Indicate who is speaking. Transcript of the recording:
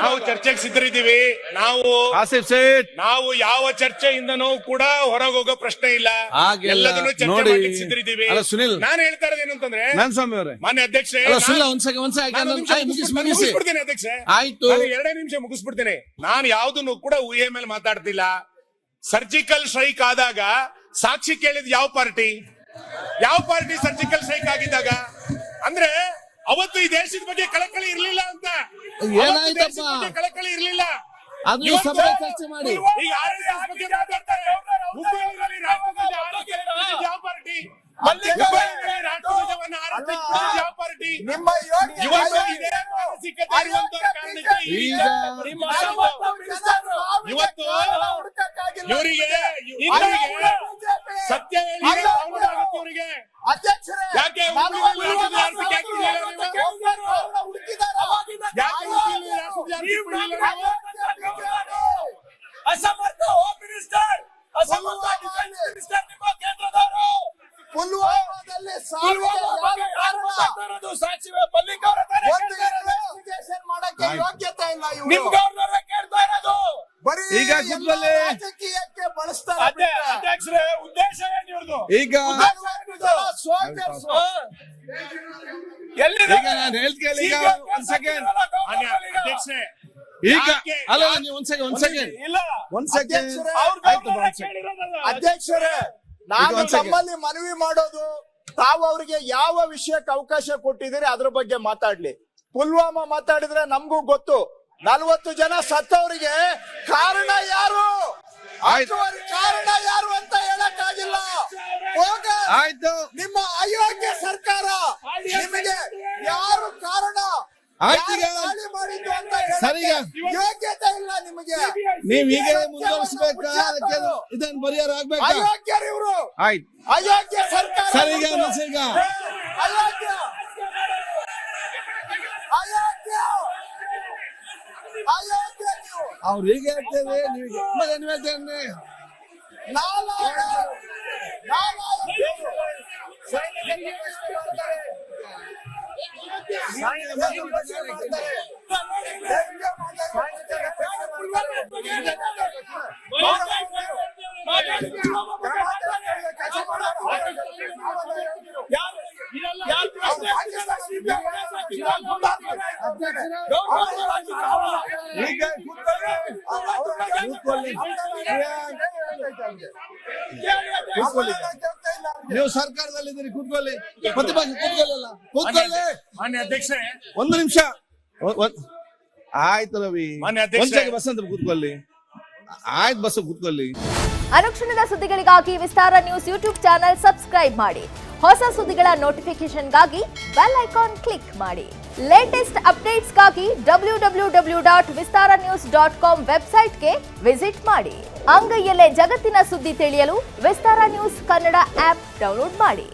Speaker 1: ನಾವು ಚರ್ಚೆಗೆ ಸಿದ್ಧರಿದ್ದೀವಿ. ನಾವು ಯಾವ ಚರ್ಚೆಯಿಂದನೂ ಕೂಡ ಹೊರಗೆ ಹೋಗೋ ಪ್ರಶ್ನೆ ಇಲ್ಲ. ಎಲ್ಲದನ್ನು ಚರ್ಚೆ ಮಾಡಲಿಕ್ಕೆ ಸಿದ್ಧರಿದ್ದೀವಿ. ನಾನು ಹೇಳ್ತಾ ಇರೋದೇನು ಅಂತಂದ್ರೆ, ಮಾನ್ಯ ಅಧ್ಯಕ್ಷೆ, ಮುಗಿಸ್ಬಿಡ್ತೇನೆ ಅಧ್ಯಕ್ಷೆ. ಆಯ್ತು, 2 ನಿಮಿಷ ಮುಗಿಸ್ಬಿಡ್ತೇನೆ. ನಾನು ಯಾವುದನ್ನು ಕೂಡ ಊಹೆ ಮೇಲೆ ಮಾತಾಡ್ತಿಲ್ಲ. ಸರ್ಜಿಕಲ್ ಸ್ಟ್ರೈಕ್ ಆದಾಗ ಸಾಕ್ಷಿ ಕೇಳಿದ ಯಾವ ಪಾರ್ಟಿ ಸರ್ಜಿಕಲ್ ಸ್ಟ್ರೈಕ್ ಆಗಿದ್ದಾಗ? ಅಂದ್ರೆ ಅವತ್ತು ಈ ದೇಶದ ಬಗ್ಗೆ ಕಳಕಳಿ ಇರ್ಲಿಲ್ಲ ಅಂತ. ಕಳಕಳಿ ಇರ್ಲಿಲ್ಲ.
Speaker 2: ಚರ್ಚೆ ಮಾಡಿ.
Speaker 1: ಈಗ RSS ಬಗ್ಗೆ ಮಾತಾಡ್ತಾರೆ. ಹುಬ್ಬಳ್ಳಿಯಲ್ಲಿ ರಾಷ್ಟ್ರಧ್ವಜ ಯಾವ ಪಾರ್ಟಿ? ರಾಷ್ಟ್ರಧ್ವಜವನ್ನು ಯಾವ ಪಾರ್ಟಿ? ಇವತ್ತು ಇದೇ ಮಾನಸಿಕತೆ ಇರುವಂತ ಕಾರಣಕ್ಕೆ ಇವತ್ತು ಇವರಿಗೆ ಸತ್ಯ ಹೇಳಿ ಇವರಿಗೆ ಯಾಕೆ
Speaker 3: ಅಸಮರ್ಥ ಹೋಮ್ ಮಿನಿಸ್ಟರ್, ಅಸಮರ್ಥ ಡಿಫೆನ್ಸ್ ಮಿನಿಸ್ಟರ್ ನಿಮ್ಮ ಕೇಂದ್ರದವರು.
Speaker 2: ಪುಲ್ವಾಮಾದಲ್ಲಿ
Speaker 3: ಸಾಕ್ಷಿ ಮಲ್ಲಿಕ್ ಅವರ
Speaker 2: ಮಾಡಕ್ಕೆ ಯೋಗ್ಯತೆ ಇಲ್ಲ.
Speaker 3: ನಿಮ್ಗವ್ರನ್ನ ಕೇಳ್ತಾ ಇರೋದು
Speaker 2: ಈಗ ರಾಜಕೀಯಕ್ಕೆ ಬಳಸ್ತಾರೆ.
Speaker 3: ಅಧ್ಯಕ್ಷರೇ, ಉದ್ದೇಶ ಏನು ಇವ್ರದ್ದು?
Speaker 2: ಈಗ
Speaker 3: ಎಲ್ಲಿದೆ?
Speaker 2: ನಾನು ಹೇಳ್ತೀನಿ. ಈಗ ಒಂದ್ ಸೆಕೆಂಡ್.
Speaker 1: ಅಧ್ಯಕ್ಷೆ,
Speaker 2: ಈಗ ಅಲ್ಲ, ನೀವು ಒಂದ್ ಸೆಕೆಂಡ್. ಅಧ್ಯಕ್ಷರೇ, ನಾನು ತಮ್ಮಲ್ಲಿ ಮನವಿ ಮಾಡೋದು, ತಾವು ಅವರಿಗೆ ಯಾವ ವಿಷಯಕ್ಕೆ ಅವಕಾಶ ಕೊಟ್ಟಿದ್ದೀರಿ ಅದ್ರ ಬಗ್ಗೆ ಮಾತಾಡ್ಲಿ. ಪುಲ್ವಾಮಾ ಮಾತಾಡಿದ್ರೆ ನಮಗೂ ಗೊತ್ತು. 40 ಜನ ಸತ್ತವರಿಗೆ ಕಾರಣ ಯಾರು ಅಂತ ಹೇಳಕ್ಕಾಗಿಲ್ಲ. ಆಯ್ತು, ನಿಮ್ಮ ಅಯೋಗ್ಯ ಸರ್ಕಾರ, ನಿಮಗೆ ಯಾರು ಕಾರಣ ಮಾಡಿದ್ದು ಅಂತ ಯೋಗ್ಯತೆ ಇಲ್ಲ ನಿಮಗೆ.
Speaker 4: ನೀವೀಗ ಮುಂದುವರಿಸಬೇಕಾ? ಇದನ್ನು ಪರಿಹಾರ ಆಗ್ಬೇಕು.
Speaker 2: ಅಯೋಗ್ಯರು ಇವರು.
Speaker 4: ಆಯ್ತು,
Speaker 2: ಅಯೋಗ್ಯ ಸರ್ಕಾರ.
Speaker 4: ಸರಿಗ
Speaker 2: ಅಯೋಗ್ಯ
Speaker 4: ಅವ್ರು ಈಗ ಹೇಳ್ತೇವೆ, ನೀವು ಮತ್ತೆ ನೀವು ಹೇಳ್ತೇನೆ. ನೀವು ಸರ್ಕಾರದಲ್ಲಿದ್ದೀರಿ, ಕೂತ್ಕೊಳ್ಳಿ. ಪ್ರತಿಪಕ್ಷ ಕೂತ್ಕೊಳ್ಳಿ.
Speaker 1: ಮಾನ್ಯ ಅಧ್ಯಕ್ಷೆ,
Speaker 4: ಒಂದು ನಿಮಿಷ. ಆಯ್ತು ರವಿ, ಬಸ್ ಅಂತ ಕೂತ್ಕೊಳ್ಳಿ. ಆಯ್ತು, ಬಸ್ ಕೂತ್ಕೊಳ್ಳಿ.
Speaker 5: ಅನುಕ್ಷಣದ ಸುದ್ದಿಗಳಿಗಾಗಿ ವಿಸ್ತಾರ ನ್ಯೂಸ್ ಯೂಟ್ಯೂಬ್ ಚಾನೆಲ್ ಸಬ್ಸ್ಕ್ರೈಬ್ ಮಾಡಿ. ಹೊಸ ಸುದ್ದಿಗಳ ನೋಟಿಫಿಕೇಶನ್ಗಾಗಿ ಬೆಲ್ ಐಕಾನ್ ಕ್ಲಿಕ್ ಮಾಡಿ. ಲೇಟೆಸ್ಟ್ ಅಪ್ಡೇಟ್ಸ್ಗಾಗಿ www.vistaranews.com ವೆಬ್ಸೈಟ್ಗೆ ವಿಸಿಟ್ ಮಾಡಿ. ಅಂಗೈಯಲ್ಲೇ ಜಗತ್ತಿನ ಸುದ್ದಿ ತಿಳಿಯಲು ವಿಸ್ತಾರ ನ್ಯೂಸ್ ಕನ್ನಡ ಆಪ್ ಡೌನ್ಲೋಡ್ ಮಾಡಿ.